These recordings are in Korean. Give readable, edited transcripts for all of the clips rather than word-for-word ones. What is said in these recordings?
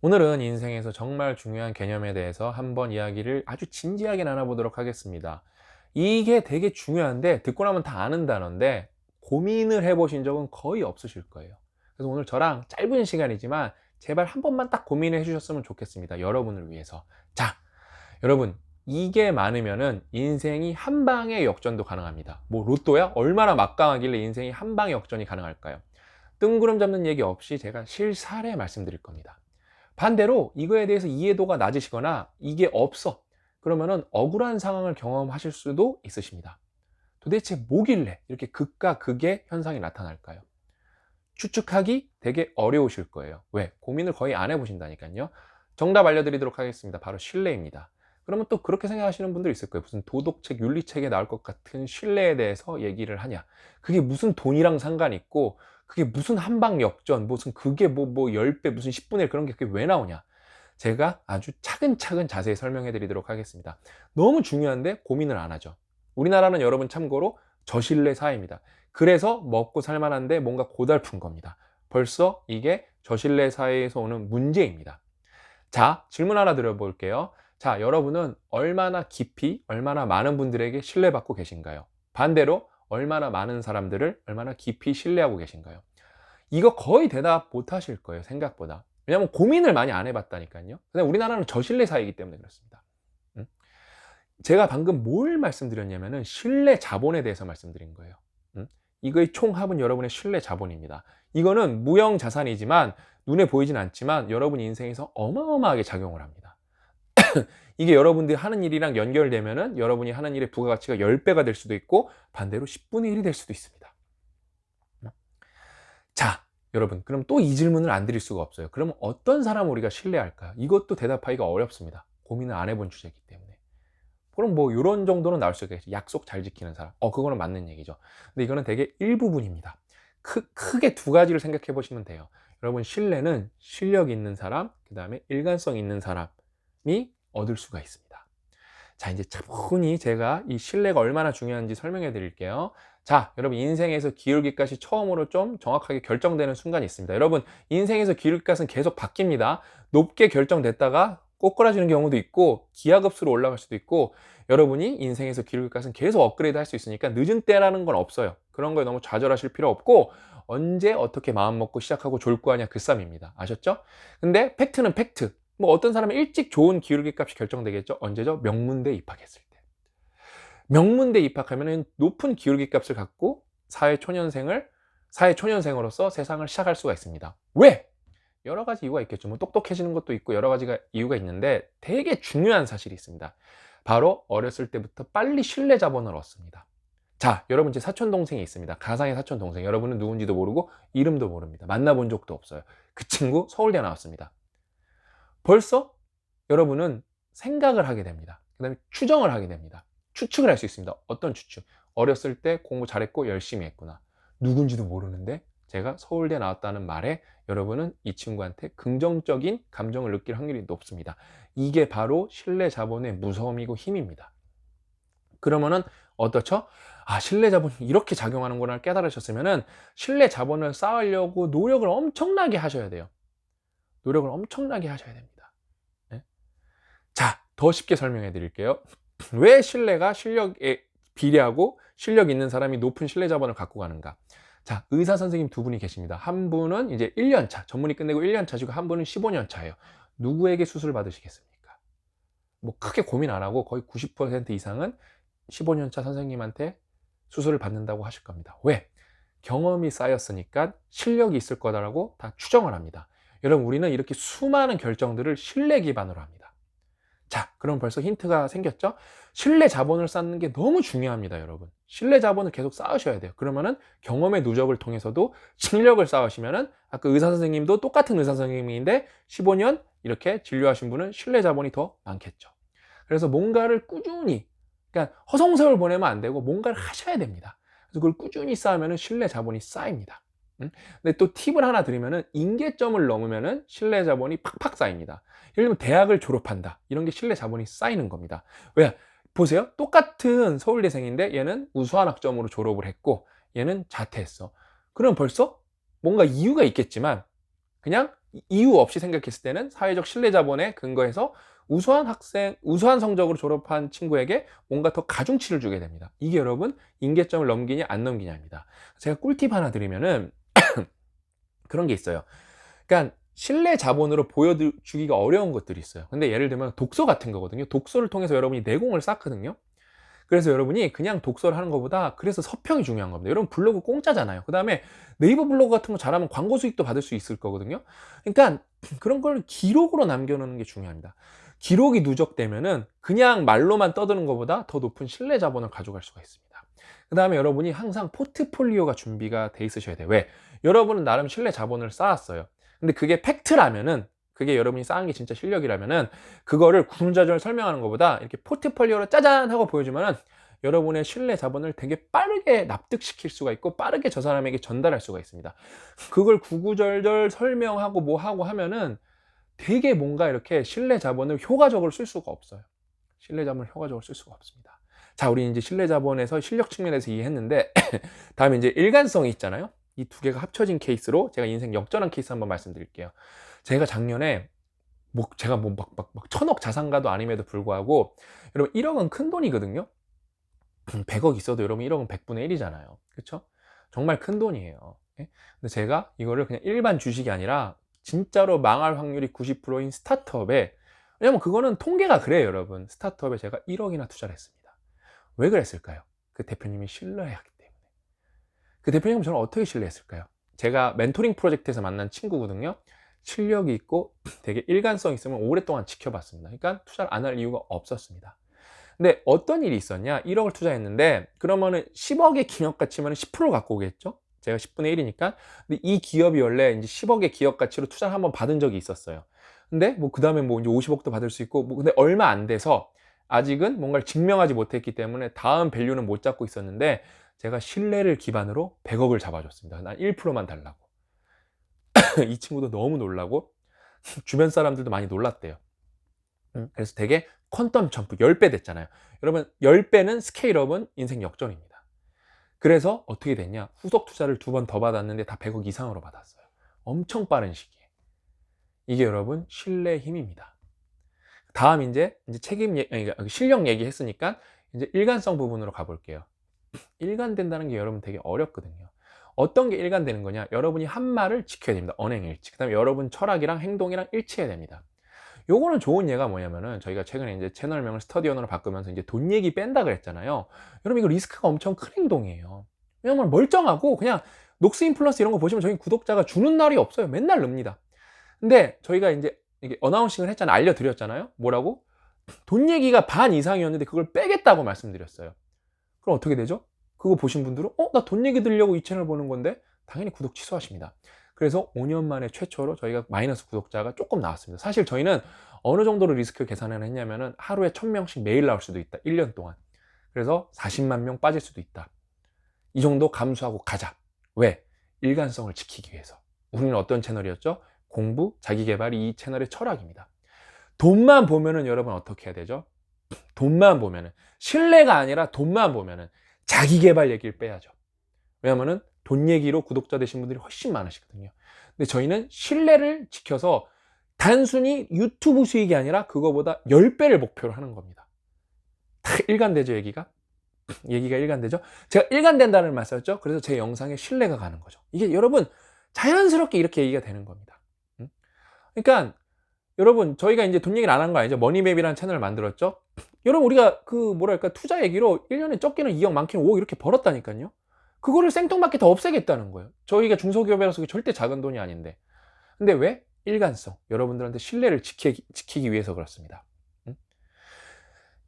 오늘은 인생에서 정말 중요한 개념에 대해서 한번 이야기를 아주 진지하게 나눠보도록 하겠습니다. 이게 되게 중요한데 듣고 나면 다 아는 단어인데 고민을 해보신 적은 거의 없으실 거예요. 그래서 오늘 저랑 짧은 시간이지만 제발 한 번만 딱 고민을 해주셨으면 좋겠습니다. 여러분을 위해서. 자, 여러분, 이게 많으면은 인생이 한 방에 역전도 가능합니다. 뭐 로또야? 얼마나 막강하길래 인생이 한 방에 역전이 가능할까요? 뜬구름 잡는 얘기 없이 제가 실사례 말씀드릴 겁니다. 반대로 이거에 대해서 이해도가 낮으시거나 이게 없어, 그러면은 억울한 상황을 경험하실 수도 있으십니다. 도대체 뭐길래 이렇게 극과 극의 현상이 나타날까요? 추측하기 되게 어려우실 거예요. 왜? 고민을 거의 안 해보신다니까요. 정답 알려드리도록 하겠습니다. 바로 신뢰입니다. 그러면 또 그렇게 생각하시는 분들 있을 거예요. 무슨 도덕책, 윤리책에 나올 것 같은 신뢰에 대해서 얘기를 하냐. 그게 무슨 돈이랑 상관이 있고, 그게 무슨 한방 역전, 무슨 그게 뭐 10배, 무슨 10분의 1 그런 게 그게 왜 나오냐. 제가 아주 차근차근 자세히 설명해 드리도록 하겠습니다. 너무 중요한데 고민을 안 하죠. 우리나라는 여러분 참고로 저신뢰 사회입니다. 그래서 먹고 살만한데 뭔가 고달픈 겁니다. 벌써 이게 저신뢰 사회에서 오는 문제입니다. 자, 질문 하나 드려볼게요. 자, 여러분은 얼마나 깊이, 얼마나 많은 분들에게 신뢰받고 계신가요? 반대로 얼마나 많은 사람들을 얼마나 깊이 신뢰하고 계신가요? 이거 거의 대답 못 하실 거예요, 생각보다. 왜냐면 고민을 많이 안 해봤다니까요. 근데 우리나라는 저신뢰 사회이기 때문에 그렇습니다. 음? 제가 방금 뭘 말씀드렸냐면은 신뢰 자본에 대해서 말씀드린 거예요. 이거의 총합은 여러분의 신뢰 자본입니다. 이거는 무형 자산이지만 눈에 보이진 않지만 여러분 인생에서 어마어마하게 작용을 합니다. 이게 여러분들이 하는 일이랑 연결되면은 여러분이 하는 일의 부가가치가 10배가 될 수도 있고 반대로 10분의 1이 될 수도 있습니다. 자, 여러분, 그럼 또 이 질문을 안 드릴 수가 없어요. 그럼 어떤 사람을 우리가 신뢰할까요? 이것도 대답하기가 어렵습니다. 고민을 안 해본 주제이기 때문에. 그럼 뭐 이런 정도는 나올 수 있겠죠. 약속 잘 지키는 사람. 그거는 맞는 얘기죠. 근데 이거는 되게 일부분입니다. 크게 두 가지를 생각해 보시면 돼요. 여러분, 신뢰는 실력 있는 사람, 그 다음에 일관성 있는 사람이 얻을 수가 있습니다. 자, 이제 차분히 제가 이 신뢰가 얼마나 중요한지 설명해 드릴게요. 자, 여러분, 인생에서 기울기값이 처음으로 좀 정확하게 결정되는 순간이 있습니다. 여러분, 인생에서 기울기값은 계속 바뀝니다. 높게 결정됐다가 꼬꾸라지는 경우도 있고 기하급수로 올라갈 수도 있고, 여러분이 인생에서 기울기값은 계속 업그레이드 할 수 있으니까 늦은 때라는 건 없어요. 그런 거에 너무 좌절하실 필요 없고, 언제 어떻게 마음 먹고 시작하고 졸고하냐 그 싸움입니다. 아셨죠? 근데 팩트는 팩트. 뭐 어떤 사람은 일찍 좋은 기울기 값이 결정되겠죠. 언제죠? 명문대 입학했을 때. 명문대 입학하면 높은 기울기 값을 갖고 사회초년생으로서 세상을 시작할 수가 있습니다. 왜? 여러 가지 이유가 있겠죠. 뭐 똑똑해지는 것도 있고 여러 가지가 이유가 있는데 되게 중요한 사실이 있습니다. 바로 어렸을 때부터 빨리 신뢰 자본을 얻습니다. 자, 여러분, 제 사촌 동생이 있습니다. 가상의 사촌 동생. 여러분은 누군지도 모르고 이름도 모릅니다. 만나본 적도 없어요. 그 친구 서울대 나왔습니다. 벌써 여러분은 생각을 하게 됩니다. 그 다음에 추정을 하게 됩니다. 추측을 할 수 있습니다. 어떤 추측? 어렸을 때 공부 잘했고 열심히 했구나. 누군지도 모르는데 제가 서울대 나왔다는 말에 여러분은 이 친구한테 긍정적인 감정을 느낄 확률이 높습니다. 이게 바로 신뢰 자본의 무서움이고 힘입니다. 그러면은 어떻죠? 아, 신뢰 자본이 이렇게 작용하는구나 깨달으셨으면은 신뢰 자본을 쌓으려고 노력을 엄청나게 하셔야 돼요. 노력을 엄청나게 하셔야 됩니다. 네? 자, 더 쉽게 설명해 드릴게요. 왜 신뢰가 실력에 비례하고 실력 있는 사람이 높은 신뢰 자본을 갖고 가는가? 자, 의사 선생님 두 분이 계십니다. 한 분은 이제 1년 차, 전문의 끝내고 1년 차시고 한 분은 15년 차예요. 누구에게 수술을 받으시겠습니까? 뭐 크게 고민 안 하고 거의 90% 이상은 15년 차 선생님한테 수술을 받는다고 하실 겁니다. 왜? 경험이 쌓였으니까 실력이 있을 거다라고 다 추정을 합니다. 여러분, 우리는 이렇게 수많은 결정들을 신뢰 기반으로 합니다. 자, 그럼 벌써 힌트가 생겼죠? 신뢰 자본을 쌓는 게 너무 중요합니다, 여러분. 신뢰 자본을 계속 쌓으셔야 돼요. 그러면은 경험의 누적을 통해서도 실력을 쌓으시면은 아까 의사 선생님도 똑같은 의사 선생님인데 15년 이렇게 진료하신 분은 신뢰 자본이 더 많겠죠. 그래서 뭔가를 꾸준히, 그러니까 허송세월 보내면 안 되고 뭔가를 하셔야 됩니다. 그래서 그걸 꾸준히 쌓으면은 신뢰 자본이 쌓입니다. 근데 또 팁을 하나 드리면은 인계점을 넘으면은 신뢰 자본이 팍팍 쌓입니다. 예를 들면 대학을 졸업한다. 이런 게 신뢰 자본이 쌓이는 겁니다. 왜? 보세요. 똑같은 서울대생인데 얘는 우수한 학점으로 졸업을 했고 얘는 자퇴했어. 그럼 벌써 뭔가 이유가 있겠지만 그냥 이유 없이 생각했을 때는 사회적 신뢰 자본에 근거해서 우수한 성적으로 졸업한 친구에게 뭔가 더 가중치를 주게 됩니다. 이게 여러분 인계점을 넘기냐 안 넘기냐입니다. 제가 꿀팁 하나 드리면은 그런 게 있어요. 그러니까 신뢰 자본으로 보여주기가 어려운 것들이 있어요. 근데 예를 들면 독서 같은 거거든요. 독서를 통해서 여러분이 내공을 쌓거든요. 그래서 여러분이 그냥 독서를 하는 것보다 그래서 서평이 중요한 겁니다. 여러분 블로그 공짜잖아요. 그 다음에 네이버 블로그 같은 거 잘하면 광고 수익도 받을 수 있을 거거든요. 그러니까 그런 걸 기록으로 남겨놓는 게 중요합니다. 기록이 누적되면은 그냥 말로만 떠드는 것보다 더 높은 신뢰 자본을 가져갈 수가 있습니다. 그 다음에 여러분이 항상 포트폴리오가 준비가 돼 있으셔야 돼요. 왜? 여러분은 나름 신뢰 자본을 쌓았어요. 근데 그게 팩트라면은, 그게 여러분이 쌓은 게 진짜 실력이라면은 그거를 구름자전을 설명하는 것보다 이렇게 포트폴리오로 짜잔 하고 보여주면은 여러분의 신뢰 자본을 되게 빠르게 납득시킬 수가 있고 빠르게 저 사람에게 전달할 수가 있습니다. 그걸 구구절절 설명하고 뭐 하고 하면은 되게 뭔가 이렇게 신뢰 자본을 효과적으로 쓸 수가 없어요. 신뢰 자본을 효과적으로 쓸 수가 없습니다. 자, 우리 이제 신뢰 자본에서 실력 측면에서 이해했는데 다음에 이제 일관성이 있잖아요. 이 두 개가 합쳐진 케이스로 제가 인생 역전한 케이스 한번 말씀드릴게요. 제가 작년에 제가 막 1000억 자산가도 아님에도 불구하고 여러분 1억은 큰 돈이거든요. 100억 있어도 여러분 1억은 100분의 1이잖아요. 그렇죠? 정말 큰 돈이에요. 예? 근데 제가 이거를 그냥 일반 주식이 아니라 진짜로 망할 확률이 90%인 스타트업에, 왜냐면 그거는 통계가 그래요, 여러분. 스타트업에 제가 1억이나 투자를 했습니다. 왜 그랬을까요? 그 대표님이 신뢰하기 때문에. 그 대표님은 저는 어떻게 신뢰했을까요? 제가 멘토링 프로젝트에서 만난 친구거든요. 실력이 있고 되게 일관성 있으면 오랫동안 지켜봤습니다. 그러니까 투자를 안 할 이유가 없었습니다. 근데 어떤 일이 있었냐? 1억을 투자했는데 그러면은 10억의 기업 가치면 10% 갖고 오겠죠? 제가 10분의 1이니까. 근데 이 기업이 원래 이제 10억의 기업 가치로 투자를 한번 받은 적이 있었어요. 근데 뭐 그 다음에 뭐 이제 50억도 받을 수 있고, 뭐 근데 얼마 안 돼서 아직은 뭔가를 증명하지 못했기 때문에 다음 밸류는 못 잡고 있었는데 제가 신뢰를 기반으로 100억을 잡아줬습니다. 난 1%만 달라고. 이 친구도 너무 놀라고 주변 사람들도 많이 놀랐대요. 그래서 되게 퀀텀 점프 10배 됐잖아요. 여러분 10배는 스케일업은 인생 역전입니다. 그래서 어떻게 됐냐? 후속 투자를 2번 더 받았는데 다 100억 이상으로 받았어요. 엄청 빠른 시기에. 이게 여러분 신뢰의 힘입니다. 다음 이제 실력 얘기했으니까 이제 일관성 부분으로 가볼게요. 일관된다는 게 여러분 되게 어렵거든요. 어떤 게 일관되는 거냐? 여러분이 한 말을 지켜야 됩니다. 언행일치. 그 다음에 여러분 철학이랑 행동이랑 일치해야 됩니다. 요거는 좋은 예가 뭐냐면은 저희가 최근에 이제 채널명을 스터디언으로 바꾸면서 이제 돈 얘기 뺀다 그랬잖아요. 여러분 이거 리스크가 엄청 큰 행동이에요. 왜냐면 멀쩡하고 그냥 녹스 인플루언스 이런 거 보시면 저희 구독자가 주는 날이 없어요. 맨날 늡니다. 근데 저희가 이제 이게 어나운싱을 했잖아요. 알려드렸잖아요. 뭐라고? 돈 얘기가 반 이상이었는데 그걸 빼겠다고 말씀드렸어요. 그럼 어떻게 되죠? 그거 보신 분들은 나 돈 얘기 들으려고 이 채널 보는 건데 당연히 구독 취소하십니다. 그래서 5년 만에 최초로 저희가 마이너스 구독자가 조금 나왔습니다. 사실 저희는 어느 정도로 리스크 계산을 했냐면은 하루에 1000명씩 매일 나올 수도 있다. 1년 동안. 그래서 40만 명 빠질 수도 있다. 이 정도 감수하고 가자. 왜? 일관성을 지키기 위해서. 우리는 어떤 채널이었죠? 공부, 자기계발이 이 채널의 철학입니다. 돈만 보면은 여러분 어떻게 해야 되죠? 돈만 보면은, 신뢰가 아니라 돈만 보면은 자기계발 얘기를 빼야죠. 왜냐면은 돈 얘기로 구독자 되신 분들이 훨씬 많으시거든요. 근데 저희는 신뢰를 지켜서 단순히 유튜브 수익이 아니라 그거보다 10배를 목표로 하는 겁니다. 다 일관되죠, 얘기가? 얘기가 일관되죠? 제가 일관된다는 말 썼죠? 그래서 제 영상에 신뢰가 가는 거죠. 이게 여러분 자연스럽게 이렇게 얘기가 되는 겁니다. 그러니까 여러분 저희가 이제 돈 얘기를 안 한 거 아니죠? 머니맵이라는 채널을 만들었죠? 여러분 우리가 그 뭐랄까 투자 얘기로 1년에 적게는 2억 많게는 5억 이렇게 벌었다니까요. 그거를 생뚱맞게 더 없애겠다는 거예요. 저희가 중소기업이라서 절대 작은 돈이 아닌데. 근데 왜? 일관성. 여러분들한테 신뢰를 지키기 위해서 그렇습니다.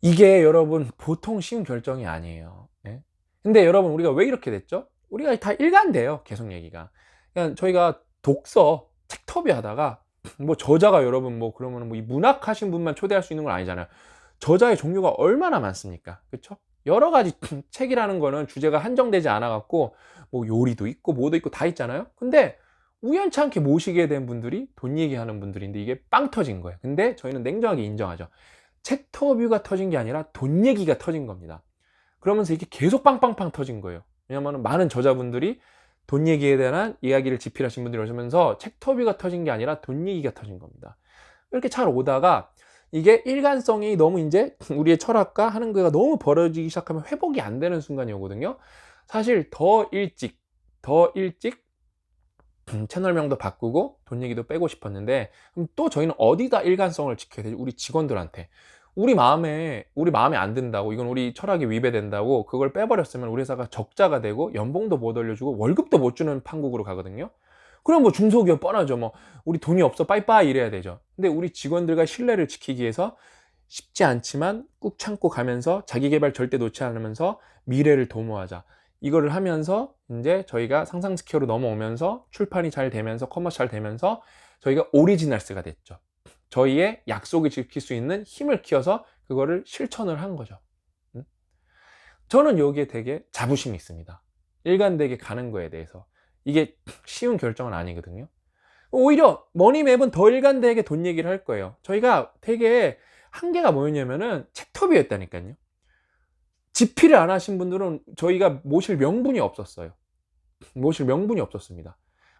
이게 여러분 보통 쉬운 결정이 아니에요. 예? 근데 여러분 우리가 왜 이렇게 됐죠? 우리가 다 일관돼요. 계속 얘기가. 그냥 저희가 독서 책터비 하다가 뭐 저자가 여러분 뭐 그러면 뭐 이 문학 하신 분만 초대할 수 있는 건 아니잖아요. 저자의 종류가 얼마나 많습니까? 그렇죠? 여러 가지 책이라는 거는 주제가 한정되지 않아 갖고 뭐 요리도 있고 뭐도 있고 다 있잖아요. 근데 우연치 않게 모시게 된 분들이 돈 얘기하는 분들인데 이게 빵 터진 거예요. 근데 저희는 냉정하게 인정하죠. 책터뷰가 터진 게 아니라 돈 얘기가 터진 겁니다. 그러면서 이게 계속 빵빵빵 터진 거예요. 왜냐면 많은 저자분들이 돈 얘기에 대한 이야기를 집필하신 분들이 오시면서 책터뷰가 터진 게 아니라 돈 얘기가 터진 겁니다. 이렇게 잘 오다가 이게 일관성이 너무 이제 우리의 철학과 하는 거가 너무 벌어지기 시작하면 회복이 안 되는 순간이 오거든요. 사실 더 일찍 채널명도 바꾸고 돈 얘기도 빼고 싶었는데, 그럼 또 저희는 어디다 일관성을 지켜야 되지? 우리 직원들한테. 우리 마음에 안 든다고, 이건 우리 철학에 위배된다고 그걸 빼버렸으면 우리 회사가 적자가 되고 연봉도 못 올려주고 월급도 못 주는 판국으로 가거든요. 그럼 뭐 중소기업 뻔하죠. 뭐 우리 돈이 없어 빠이빠이 이래야 되죠. 근데 우리 직원들과 신뢰를 지키기 위해서 쉽지 않지만 꾹 참고 가면서 자기 개발 절대 놓지 않으면서 미래를 도모하자, 이거를 하면서 이제 저희가 상상 스퀘어로 넘어오면서 출판이 잘 되면서 커머스 잘 되면서 저희가 오리지널스가 됐죠. 저희의 약속을 지킬 수 있는 힘을 키워서 그거를 실천을 한 거죠. 저는 여기에 되게 자부심이 있습니다. 일관되게 가는 거에 대해서. 이게 쉬운 결정은 아니거든요. 오히려 머니맵은 더 일관되게 돈 얘기를 할 거예요. 저희가 되게 한계가 뭐였냐면은 책터뷰였다니까요. 집필을 안 하신 분들은 저희가 모실 명분이 없었어요. 모실 명분이 없었습니다.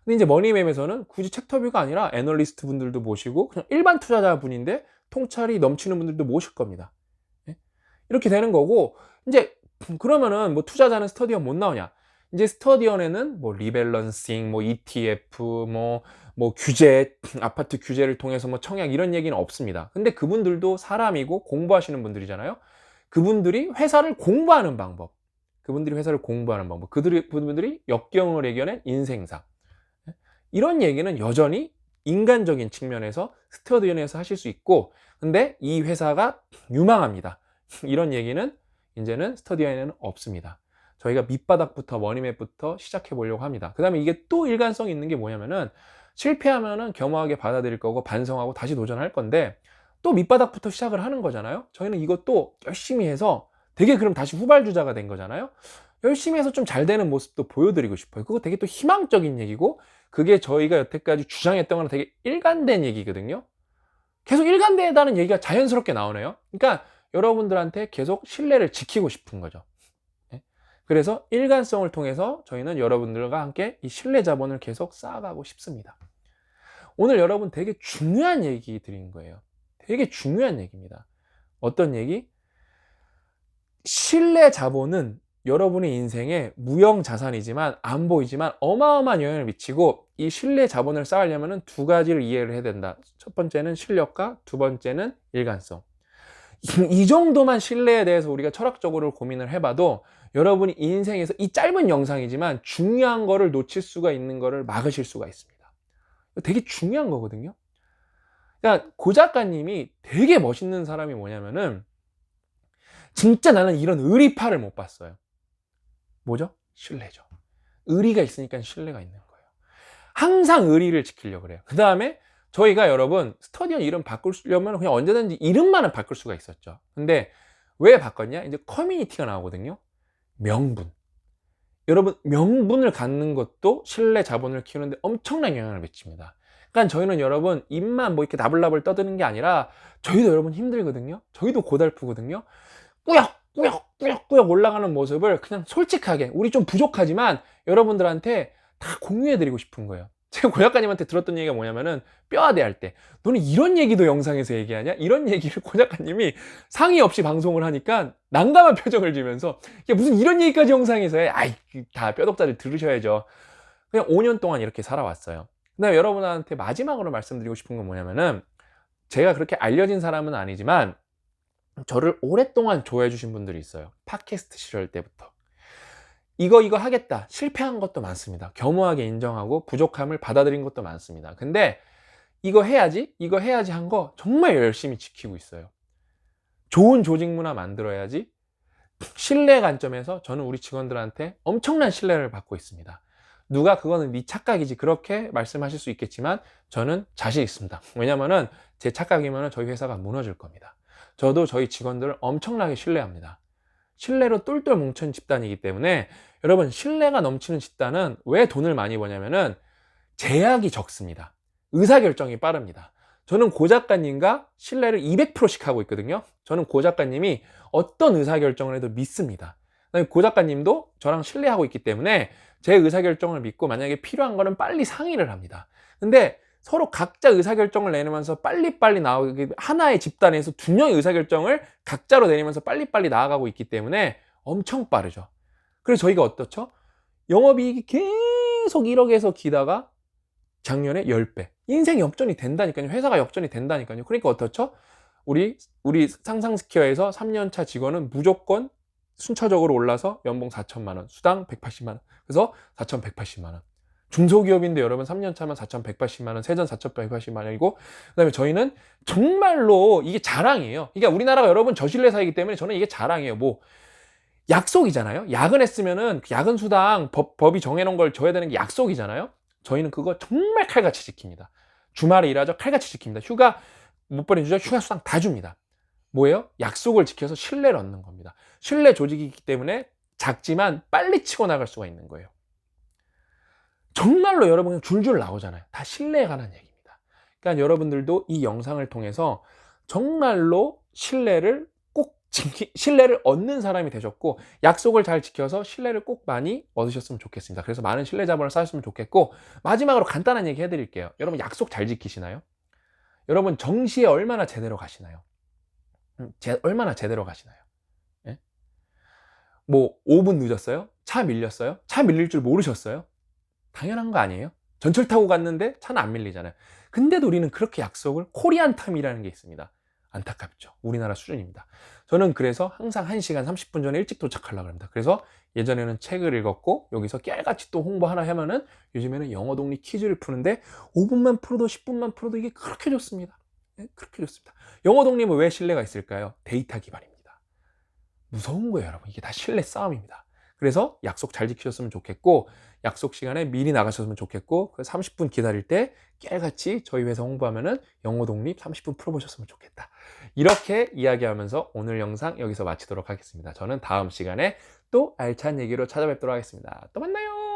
근데 이제 머니맵에서는 굳이 책터뷰가 아니라 애널리스트 분들도 모시고 그냥 일반 투자자 분인데 통찰이 넘치는 분들도 모실 겁니다. 예? 이렇게 되는 거고, 이제 그러면은 뭐 투자자는 스터디언 못 나오냐? 이제 스터디언에는 뭐 리밸런싱, 뭐 ETF, 뭐 규제, 아파트 규제를 통해서 뭐 청약 이런 얘기는 없습니다. 근데 그분들도 사람이고 공부하시는 분들이잖아요. 그분들이 회사를 공부하는 방법, 그분들이 역경을 이겨낸 인생사, 이런 얘기는 여전히 인간적인 측면에서 스터디언에서 하실 수 있고, 근데 이 회사가 유망합니다, 이런 얘기는 이제는 스터디언에는 없습니다. 저희가 밑바닥부터 머니맵부터 시작해 보려고 합니다. 그 다음에 이게 또 일관성이 있는 게 뭐냐면은, 실패하면은 겸허하게 받아들일 거고 반성하고 다시 도전할 건데, 또 밑바닥부터 시작을 하는 거잖아요. 저희는 이것도 열심히 해서 되게, 그럼 다시 후발주자가 된 거잖아요. 열심히 해서 좀 잘 되는 모습도 보여드리고 싶어요. 그거 되게 또 희망적인 얘기고, 그게 저희가 여태까지 주장했던 거랑 되게 일관된 얘기거든요. 계속 일관되다는 얘기가 자연스럽게 나오네요. 그러니까 여러분들한테 계속 신뢰를 지키고 싶은 거죠. 그래서 일관성을 통해서 저희는 여러분들과 함께 이 신뢰 자본을 계속 쌓아가고 싶습니다. 오늘 여러분 되게 중요한 얘기 드린 거예요. 되게 중요한 얘기입니다. 어떤 얘기? 신뢰 자본은 여러분의 인생에 무형 자산이지만, 안 보이지만 어마어마한 영향을 미치고, 이 신뢰 자본을 쌓으려면 두 가지를 이해를 해야 된다. 첫 번째는 실력과 두 번째는 일관성. 이 정도만 신뢰에 대해서 우리가 철학적으로 고민을 해봐도 여러분이 인생에서, 이 짧은 영상이지만 중요한 거를 놓칠 수가 있는 거를 막으실 수가 있습니다. 되게 중요한 거거든요. 그러니까 고 작가님이 되게 멋있는 사람이 뭐냐면은, 진짜 나는 이런 의리파를 못 봤어요. 뭐죠? 신뢰죠. 의리가 있으니까 신뢰가 있는 거예요. 항상 의리를 지키려고 그래요. 그 다음에 저희가 여러분 스터디언 이름 바꾸려면 그냥 언제든지 이름만은 바꿀 수가 있었죠. 근데 왜 바꿨냐? 이제 커뮤니티가 나오거든요. 명분. 여러분, 명분을 갖는 것도 신뢰 자본을 키우는데 엄청난 영향을 미칩니다. 그러니까 저희는 여러분 입만 뭐 이렇게 나불나불 떠드는 게 아니라, 저희도 여러분 힘들거든요. 저희도 고달프거든요. 꾸역꾸역 올라가는 모습을 그냥 솔직하게, 우리 좀 부족하지만 여러분들한테 다 공유해드리고 싶은 거예요. 제가 고 작가님한테 들었던 얘기가 뭐냐면은, 뼈아대 할 때 너는 이런 얘기도 영상에서 얘기하냐? 이런 얘기를 고 작가님이 상의 없이 방송을 하니까 난감한 표정을 지으면서, 야, 무슨 이런 얘기까지 영상에서 해? 아이, 다 뼈독자들 들으셔야죠. 그냥 5년 동안 이렇게 살아왔어요. 근데 여러분한테 마지막으로 말씀드리고 싶은 건 뭐냐면은, 제가 그렇게 알려진 사람은 아니지만 저를 오랫동안 좋아해 주신 분들이 있어요. 팟캐스트 시절 때부터. 이거 하겠다. 실패한 것도 많습니다. 겸허하게 인정하고 부족함을 받아들인 것도 많습니다. 근데 이거 해야지 한 거 정말 열심히 지키고 있어요. 좋은 조직 문화 만들어야지. 신뢰 관점에서 저는 우리 직원들한테 엄청난 신뢰를 받고 있습니다. 누가 그거는 네 착각이지 그렇게 말씀하실 수 있겠지만, 저는 자신 있습니다. 왜냐면은 제 착각이면 저희 회사가 무너질 겁니다. 저도 저희 직원들을 엄청나게 신뢰합니다. 신뢰로 똘똘 뭉친 집단이기 때문에, 여러분, 신뢰가 넘치는 집단은 왜 돈을 많이 버냐면은 제약이 적습니다. 의사결정이 빠릅니다. 저는 고 작가님과 신뢰를 200%씩 하고 있거든요. 저는 고 작가님이 어떤 의사결정을 해도 믿습니다. 그다음에 고 작가님도 저랑 신뢰하고 있기 때문에 제 의사결정을 믿고 만약에 필요한 거는 빨리 상의를 합니다. 근데 서로 각자 의사결정을 내면서 빨리빨리 나오게 하나의 집단에서 두 명의 의사결정을 각자로 내리면서 빨리빨리 나아가고 있기 때문에 엄청 빠르죠. 그래서 저희가 어떻죠? 영업이익이 계속 1억에서 기다가 작년에 10배. 인생 역전이 된다니까요. 회사가 역전이 된다니까요. 그러니까 어떻죠? 우리 상상스퀘어에서 3년차 직원은 무조건 순차적으로 올라서 연봉 4천만 원, 수당 180만 원. 그래서 4,180만 원. 중소기업인데 여러분 3년 차면 4,180만 원, 세전 4,180만 원이고, 그다음에 저희는 정말로 이게 자랑이에요. 그러니까 우리나라가 여러분 저신뢰 사회이기 때문에 저는 이게 자랑이에요. 뭐 약속이잖아요. 야근했으면은 야근 수당 법이 정해놓은 걸 줘야 되는 게 약속이잖아요. 저희는 그거 정말 칼같이 지킵니다. 주말에 일하죠. 칼같이 지킵니다. 휴가 못 보내주죠. 휴가 수당 다 줍니다. 뭐예요? 약속을 지켜서 신뢰를 얻는 겁니다. 신뢰 조직이기 때문에 작지만 빨리 치고 나갈 수가 있는 거예요. 정말로 여러분 그냥 줄줄 나오잖아요. 다 신뢰에 관한 얘기입니다. 그러니까 여러분들도 이 영상을 통해서 정말로 신뢰를 신뢰를 얻는 사람이 되셨고, 약속을 잘 지켜서 신뢰를 꼭 많이 얻으셨으면 좋겠습니다. 그래서 많은 신뢰 자본을 쌓으셨으면 좋겠고, 마지막으로 간단한 얘기 해드릴게요. 여러분 약속 잘 지키시나요? 여러분 정시에 얼마나 제대로 가시나요? 얼마나 제대로 가시나요? 예? 뭐 5분 늦었어요? 차 밀렸어요? 차 밀릴 줄 모르셨어요? 당연한 거 아니에요? 전철 타고 갔는데 차는 안 밀리잖아요. 근데도 우리는 그렇게 약속을, 코리안 탐이라는 게 있습니다. 안타깝죠. 우리나라 수준입니다. 저는 그래서 항상 1시간 30분 전에 일찍 도착하려고 합니다. 그래서 예전에는 책을 읽었고, 여기서 깨알같이 또 홍보 하나 하면은 요즘에는 영어 독립 퀴즈를 푸는데 5분만 풀어도 10분만 풀어도 이게 그렇게 좋습니다. 네, 그렇게 좋습니다. 영어 독립은 왜 신뢰가 있을까요? 데이터 기반입니다. 무서운 거예요, 여러분. 이게 다 신뢰 싸움입니다. 그래서 약속 잘 지키셨으면 좋겠고, 약속 시간에 미리 나가셨으면 좋겠고, 30분 기다릴 때 깨알같이 저희 회사 홍보하면은 영어 독립 30분 풀어보셨으면 좋겠다. 이렇게 이야기하면서 오늘 영상 여기서 마치도록 하겠습니다. 저는 다음 시간에 또 알찬 얘기로 찾아뵙도록 하겠습니다. 또 만나요.